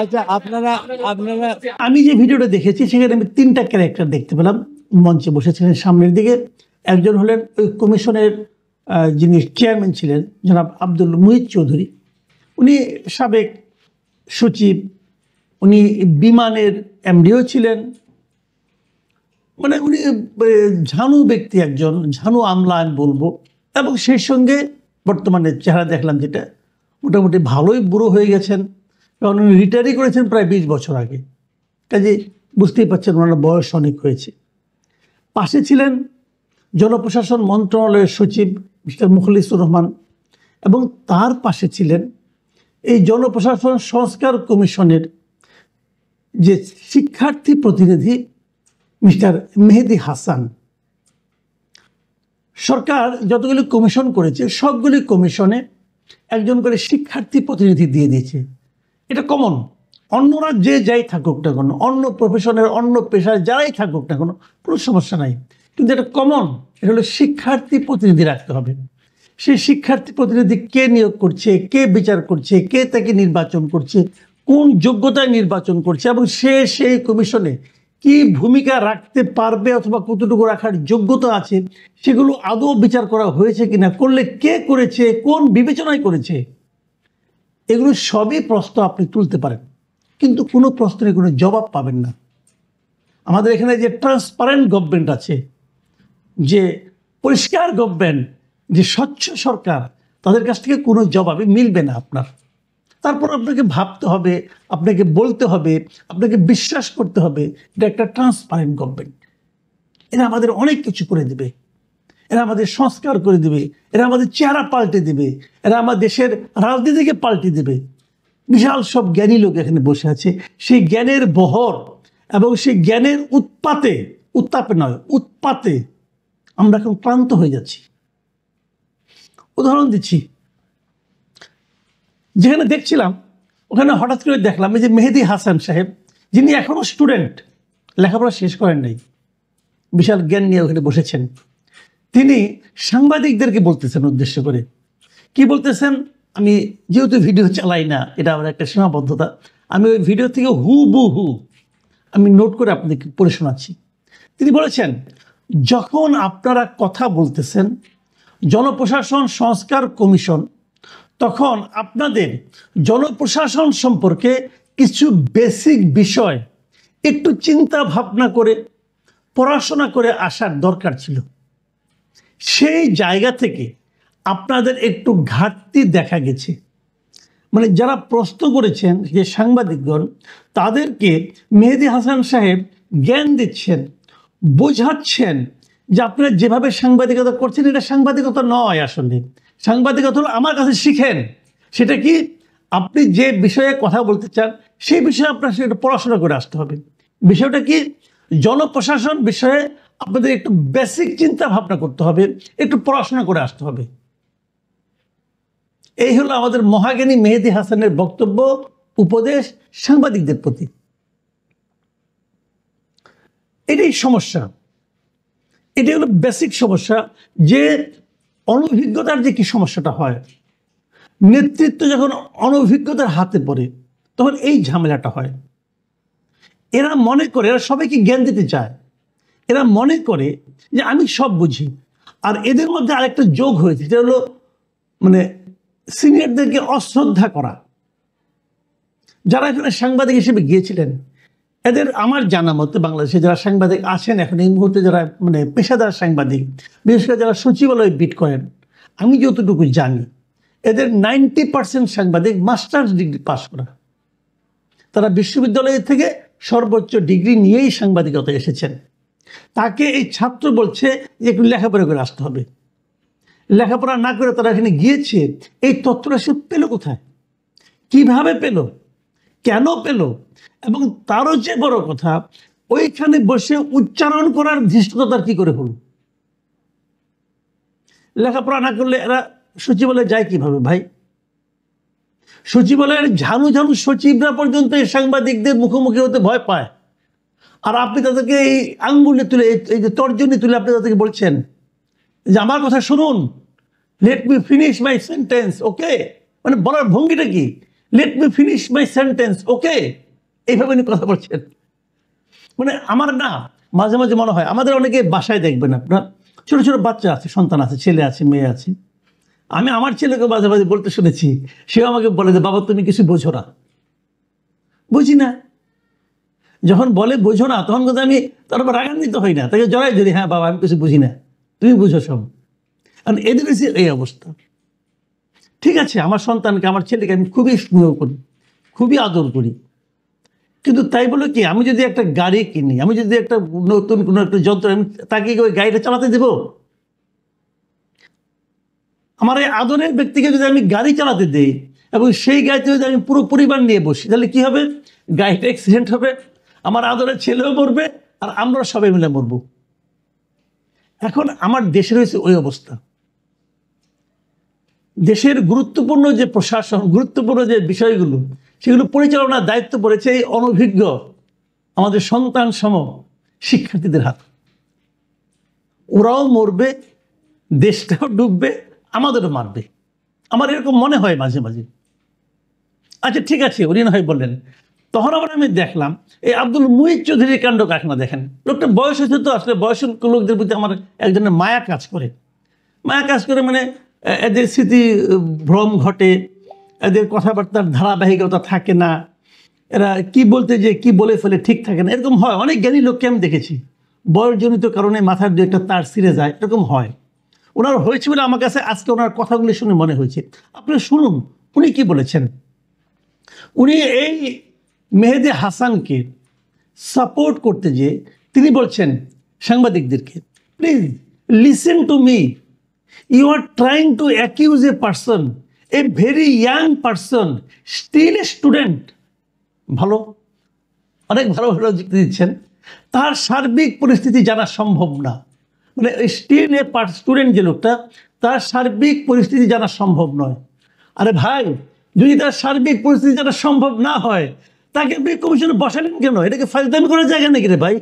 আচ্ছা, আপনারা আপনারা আমি যে ভিডিওটা দেখেছি সেখানে আমি 3টা ক্যারেক্টার দেখতে পেলাম। মঞ্চে বসেছিলেন সামনের দিকে, একজন হলেন ওই কমিশনের যিনি চেয়ারম্যান ছিলেন জনাব আব্দুল মুহিত চৌধুরী, উনি সাবেক সচিব, উনি বিমানের এমডিও ছিলেন, মানে উনি ঝানু ব্যক্তি, একজন ঝানু আমলা আমি বলবো। এবং সেই সঙ্গে বর্তমানে চেহারা দেখলাম যেটা, মোটামুটি ভালোই বুড়ো হয়ে গেছেন, কারণ উনি রিটায়ারই করেছেন প্রায় 20 বছর আগে, কাজে বুঝতেই পারছেন ওনার বয়স অনেক হয়েছে। পাশে ছিলেন জনপ্রশাসন মন্ত্রণালয়ের সচিব মিস্টার মুখলিসুর রহমান, এবং তার পাশে ছিলেন এই জনপ্রশাসন সংস্কার কমিশনের যে শিক্ষার্থী প্রতিনিধি মিস্টার মেহেদি হাসান। সরকার যতগুলি কমিশন করেছে সবগুলি কমিশনে একজন করে শিক্ষার্থী প্রতিনিধি দিয়ে দিয়েছে। এটা কমন, অন্যরা যে যাই থাকুক না কেন, অন্য প্রফেশনের অন্য পেশায় যারাই থাকুক না কেন, কোনো সমস্যা নাই, কিন্তু এটা কমন, এটা হলো শিক্ষার্থী প্রতিনিধি রাখতে হবে। সেই শিক্ষার্থী প্রতিনিধি কে নিয়োগ করছে, কে বিচার করছে, কে তাকে নির্বাচন করছে, কোন যোগ্যতায় নির্বাচন করছে, এবং সে সেই কমিশনে কি ভূমিকা রাখতে পারবে অথবা কতটুকু রাখার যোগ্যতা আছে, সেগুলো আদৌ বিচার করা হয়েছে কিনা, করলে কে করেছে, কোন বিবেচনায় করেছে, এগুলো সবই প্রশ্ন আপনি তুলতে পারেন, কিন্তু কোনো প্রশ্নের কোনো জবাব পাবেন না। আমাদের এখানে যে ট্রান্সপারেন্ট গভর্নমেন্ট আছে, যে পরিষ্কার গভর্নমেন্ট, যে স্বচ্ছ সরকার, তাদের কাছ থেকে কোনো জবাবই মিলবে না আপনার। তারপর আপনাকে ভাবতে হবে, আপনাকে বলতে হবে, আপনাকে বিশ্বাস করতে হবে এটা একটা ট্রান্সপারেন্ট গভর্নমেন্ট। এরা আমাদের অনেক কিছু করে দেবে, এরা আমাদের সংস্কার করে দেবে, এরা আমাদের চেহারা পাল্টে দেবে, এরা আমার দেশের রাজনীতিকে পাল্টে দেবে। বিশাল সব জ্ঞানী লোক এখানে বসে আছে, সেই জ্ঞানের বহর এবং সেই জ্ঞানের উত্তাপে নয়, উৎপাতে আমরা এখন ক্লান্ত হয়ে যাচ্ছি। উদাহরণ দিচ্ছি, যেখানে দেখছিলাম ওখানে হঠাৎ করে দেখলাম এই যে মেহেদি হাসান সাহেব, যিনি এখনও স্টুডেন্ট, লেখাপড়া শেষ করেন নাই, বিশাল জ্ঞান নিয়ে ওখানে বসেছেন, তিনি সাংবাদিকদেরকে বলতেছেন উদ্দেশ্য করে, কি বলতেছেন, আমি যেহেতু ভিডিও চালাই না, এটা আমার একটা সীমাবদ্ধতা, আমি ওই ভিডিও থেকে হুবহু আমি নোট করে আপনাদেরকে পড়ে শোনাচ্ছি। তিনি বলেছেন, যখন আপনারা কথা বলতেছেন জনপ্রশাসন সংস্কার কমিশন, তখন আপনাদের জনপ্রশাসন সম্পর্কে কিছু বেসিক বিষয় একটু চিন্তা ভাবনা করে পড়াশোনা করে আসার দরকার ছিল। সেই জায়গা থেকে আপনাদের একটু ঘাটতি দেখা গেছে। মানে যারা প্রশ্ন করেছেন, যে সাংবাদিকগণ, তাদেরকে মেহেদি হাসান সাহেব জ্ঞান দিচ্ছেন, বোঝাচ্ছেন যে আপনারা যেভাবে সাংবাদিকতা করছেন এটা সাংবাদিকতা নয়, আসলে সাংবাদিকতা হলো আমার কাছে শিখেন। সেটা কি, আপনি যে বিষয়ে কথা বলতে চান সেই বিষয়ে আপনার সেটা পড়াশোনা করে আসতে হবে। বিষয়টা কি, জনপ্রশাসন বিষয়ে আপনাদের একটু বেসিক চিন্তা ভাবনা করতে হবে, একটু পড়াশোনা করে আসতে হবে। এই হলো আমাদের মহাজ্ঞানী মেহেদি হাসানের বক্তব্য, উপদেশ সাংবাদিকদের প্রতি। এটাই সমস্যা, এটাই হলো বেসিক সমস্যা, যে অনভিজ্ঞতার যে কি সমস্যাটা হয়, নেতৃত্ব যখন অনভিজ্ঞতার হাতে পড়ে তখন এই ঝামেলাটা হয়। এরা মনে করে, এরা সবাইকে জ্ঞান দিতে চায়, এরা মনে করে যে আমি সব বুঝি। আর এদের মধ্যে আরেকটা যোগ হয়েছে, যেটা হলো মানে সিনিয়রদেরকে অশ্রদ্ধা করা। যারা এখানে সাংবাদিক হিসেবে গিয়েছিলেন, এদের আমার জানা মতে বাংলাদেশে যারা সাংবাদিক আছেন এখন এই মুহূর্তে, যারা মানে পেশাদার সাংবাদিক, বিশেষ করে যারা সচিবালয়ে বিট করেন, আমি যতটুকু জানি এদের 90% সাংবাদিক মাস্টার্স ডিগ্রি পাশ করা। তারা বিশ্ববিদ্যালয় থেকে সর্বোচ্চ ডিগ্রি নিয়েই সাংবাদিকতা এসেছেন। তাকে এই ছাত্র বলছে যে একটু লেখাপড়া করে আসতে হবে। লেখাপড়া না করে তারা এখানে গিয়েছে, এই তথ্যটা সে পেল কোথায়, কিভাবে পেল, কেন পেল, এবং তারও যে বড় কথা, ওইখানে বসে উচ্চারণ করার ধৃষ্টতা তার কি করে হলো? লেখাপড়া না করলে এরা সচিবালয়ে যায় কিভাবে ভাই? সচিবালয়ের ঝানু ঝানু সচিবরা পর্যন্ত এই সাংবাদিকদের মুখোমুখি হতে ভয় পায়, আর আপনি তাদেরকে এই আঙ্গুলে তুলে, এই যে তর্জনী তুলে আপনি তাদেরকে বলছেন যে আমার কথা শুনুন, let me finish my sentence, okay, মানে বলার ভঙ্গিটা কি, let me finish my sentence, okay, এইভাবে উনি কথা বলছেন। মানে আমার না মাঝে মাঝে মনে হয়, আমাদের অনেকে বাসায় দেখবেন আপনার ছোট ছোট বাচ্চা আছে, সন্তান আছে, ছেলে আছে, মেয়ে আছে। আমি আমার ছেলেকে মাঝে মাঝে বলতে শুনেছি, সেও আমাকে বলে যে বাবা তুমি কিছু বোঝো না। বুঝি না, যখন বলে বোঝো না তখন কিন্তু আমি তার উপর রাগান্বিত হই না, তাকে জড়াই ধরি, হ্যাঁ বাবা আমি কিছু বুঝি না, তুমি বুঝো সব। কারণ এদের এই অবস্থা। ঠিক আছে, আমার সন্তানকে, আমার ছেলেকে আমি খুবই স্নেহ করি, খুবই আদর করি, কিন্তু তাই বলে কি আমি যদি একটা গাড়ি কিনি, আমি যদি একটা নতুন কোনো একটা যন্ত্র, আমি তাকে ওই গাড়িটা চালাতে দেব? আমার এই আদরের ব্যক্তিকে যদি আমি গাড়ি চালাতে দিই এবং সেই গাড়িতে যদি আমি পুরো পরিবার নিয়ে বসি, তাহলে কি হবে? গাড়িটা অ্যাক্সিডেন্ট হবে, আমার আদরের ছেলেও মরবে, আর আমরা সবাই মিলে মরবো। এখন আমার দেশের হয়েছে ওই অবস্থা। দেশের গুরুত্বপূর্ণ যে প্রশাসন, গুরুত্বপূর্ণ যে বিষয়গুলো, সেগুলো পরিচালনার দায়িত্ব পড়েছে এই অনভিজ্ঞ আমাদের সন্তান সম শিক্ষার্থীদের হাত। ওরাও মরবে, দেশটাও ডুববে, আমাদেরও মারবে, আমার এরকম মনে হয় মাঝে মাঝে। আচ্ছা ঠিক আছে, উনি না হয় বললেন। তখন আবার আমি দেখলাম এই আব্দুল মুহিত চৌধুরীর কাণ্ড কারখানা। দেখেন, লোকটা বয়স হয়েছে, তো আসলে বয়স্ক লোকদের প্রতি আমার এক ধরনের মায়া কাজ করে। মায়া কাজ করে মানে এদের স্মৃতি ভ্রম ঘটে, এদের কথাবার্তার ধারাবাহিকতা থাকে না, এরা কি বলতে যে কি বলে ফেলে ঠিক থাকে না, এরকম হয়। অনেক জ্ঞানী লোককে আমি দেখেছি, বয়সজনিত কারণে মাথার দু একটা তার ছিঁড়ে যায়, এরকম হয়। ওনার হয়েছে বলে আমার কাছে আজকে ওনার কথাগুলি শুনে মনে হয়েছে। আপনি শুনুন উনি কি বলেছেন। উনি এই মেহেদী হাসানকে সাপোর্ট করতে যে তিনি বলছেন সাংবাদিকদেরকে, please listen to me, you are trying to accuse a person, a very young person, still a student. ভালো, অনেক ভালো ভালো যুক্তি দিচ্ছেন। তার সার্বিক পরিস্থিতি জানা সম্ভব না, মানে স্টিল এ স্টুডেন্ট যে লোকটা, তার সার্বিক পরিস্থিতি জানা সম্ভব নয়। আরে ভাই, যদি তার সার্বিক পরিস্থিতি জানা সম্ভব না হয়, তাকে আপনি কমিশনে বসালেন কেন? এটাকে ফাজলামি করার জায়গা নাকি রে ভাই?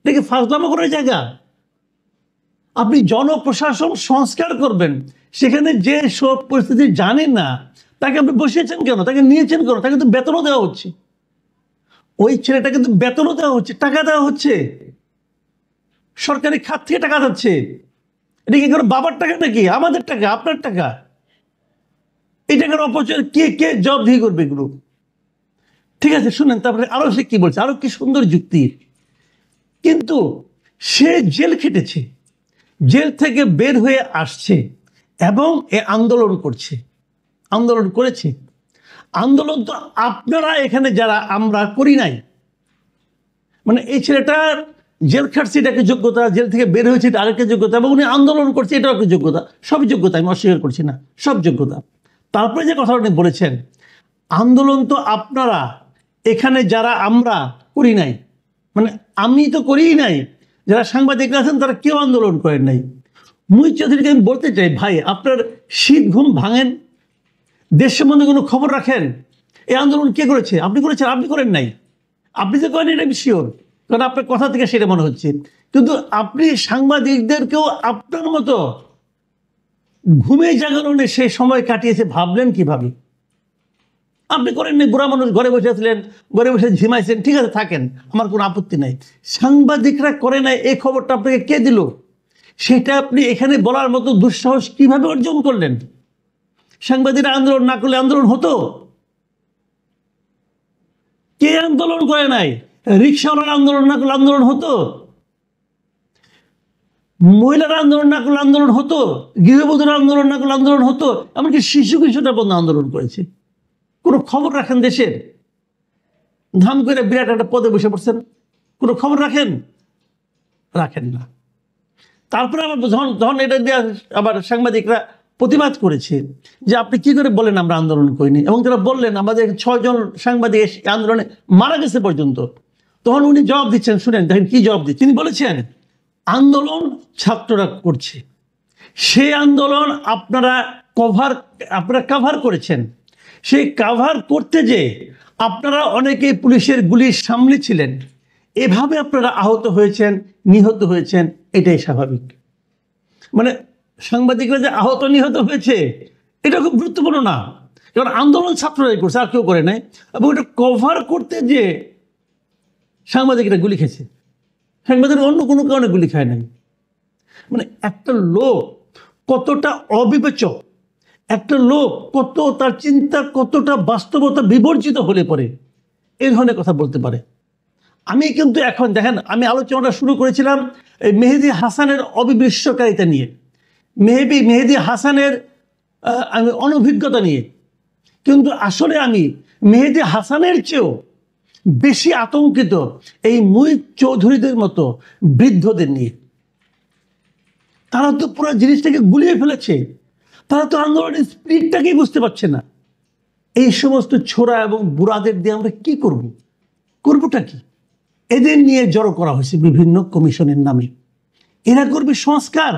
এটাকে ফাজলামো করার জায়গা? আপনি জনপ্রশাসন সংস্কার করবেন, সেখানে যে সব পরিস্থিতি জানেন না, তাকে আপনি বসিয়েছেন কেন? তাকে নিয়েছেন কেন? তাকে তো বেতনও দেওয়া হচ্ছে, ওই ছেলেটা কিন্তু বেতনও দেওয়া হচ্ছে, টাকা দেওয়া হচ্ছে, সরকারি খাত থেকে টাকা যাচ্ছে। এটা কি কোনো বাবার টাকা নাকি? আমাদের টাকা, আপনার টাকা। এই টাকার অপচয় কে কে জবাবদিহি করবে এগুলো? ঠিক আছে, শুনেন তারপরে আরো সে কি বলছে, আরো কি সুন্দর যুক্তি। কিন্তু সে জেল খেটেছে, জেল থেকে বের হয়ে আসছে এবং এ আন্দোলন করছে, আন্দোলন করেছে। আন্দোলন তো আপনারা এখানে যারা আমরা করি নাই। মানে এই ছেলেটার জেল খাটছে, এটাকে যোগ্যতা, জেল থেকে বের হয়েছে এটা আরেকটা যোগ্যতা, এবং উনি আন্দোলন করছে এটাও একটা যোগ্যতা। সব যোগ্যতা, আমি অস্বীকার করছি না, সব যোগ্যতা। তারপরে যে কথা উনি বলেছেন, আন্দোলন তো আপনারা এখানে যারা আমরা করি নাই, মানে আমি তো করিই নাই, যারা সাংবাদিকরা আছেন তারা কেউ আন্দোলন করেন নাই। মুহিত চৌধুরীকে আমি বলতে চাই, ভাই আপনার শীত ঘুম ভাঙেন, দেশ সম্বন্ধে কোনো খবর রাখেন। এই আন্দোলন কে করেছে? আপনি করেছেন? আপনি করেন নাই? আপনি যে করেন এটা আমি শিওর, কারণ আপনার কথা থেকে সেটা মনে হচ্ছে। কিন্তু আপনি সাংবাদিকদেরকেও আপনার মতো ঘুমে জাগরণে সেই সময় কাটিয়েছে ভাবলেন কিভাবে? আপনি করেন নাই, বুড়া মানুষ ঘরে বসে আছিলেন, ঘরে বসে ঝিমাইছেন, ঠিক আছে থাকেন, আমার কোনো আপত্তি নাই। সাংবাদিকরা করে নাই, এই খবরটা আপনাকে কে দিল? সেটা আপনি এখানে বলার মতো দুঃসাহস কিভাবে অর্জন করলেন? সাংবাদিকরা আন্দোলন না করলে আন্দোলন হতো? কে আন্দোলন করে নাই? রিক্সাওয়ালার আন্দোলন না করলে আন্দোলন হতো? মহিলারা আন্দোলন না করলে আন্দোলন হতো? গৃহবধূরা আন্দোলন না করলে আন্দোলন হতো? এমনকি শিশু কিশোররা বন্ধু আন্দোলন করেছে। কোনো খবর রাখেন দেশের? ধাম করে বিরাট একটা পদে বসে পড়ছেন, কোনো খবর রাখেন? রাখেন না। তারপরে আবার যখন এটা দিয়ে আবার সাংবাদিকরা প্রতিবাদ করেছে যে আপনি কি করে বলেন আমরা আন্দোলন করিনি, এবং তারা বললেন আমাদের 6 জন সাংবাদিক আন্দোলনে মারা গেছে পর্যন্ত, তখন উনি জবাব দিচ্ছেন, শুনেন দেখেন কি জবাব দিচ্ছেন। তিনি বলেছেন আন্দোলন ছাত্ররা করছে, সেই আন্দোলন আপনারা কাভার করেছেন, সেই কাভার করতে যে আপনারা অনেকেই পুলিশের গুলির সামনে ছিলেন, এভাবে আপনারা আহত হয়েছেন, নিহত হয়েছেন, এটাই স্বাভাবিক। মানে সাংবাদিকরা যে আহত নিহত হয়েছে এটা খুব গুরুত্বপূর্ণ না, কারণ আন্দোলন ছাত্ররাই করছে, আর কেউ করে নাই। এবং এটা কভার করতে যে সাংবাদিকরা গুলি খেয়েছে, সাংবাদিক অন্য কোনো কারণে গুলি খায় নাই। মানে একটা লোক কতটা অবিবেচক, একটা লোক কত তার চিন্তা কতটা বাস্তবতা বিবর্জিত হলে পরে এই ধরনের কথা বলতে পারে। আমি কিন্তু এখন দেখেন, আমি আলোচনাটা শুরু করেছিলাম এই মেহেদী হাসানের অবিশ্বাসকারিতা নিয়ে, মেহেদী হাসানের আমি অনভিজ্ঞতা নিয়ে, কিন্তু আসলে আমি মেহেদী হাসানের চেয়েও বেশি আতঙ্কিত এই মুহিত চৌধুরীদের মতো বৃদ্ধদের নিয়ে। তারা তো পুরো জিনিসটাকে গুলিয়ে ফেলেছে, তারা তো আন্দোলনের স্পিরিটটাকেই বুঝতে পারছে না। এই সমস্ত ছোড়া এবং বুড়াদের দিয়ে আমরা কি করব, করবোটা কি? এদের নিয়ে জড়ো করা হয়েছে বিভিন্ন কমিশনের নামে। এরা করবে সংস্কার,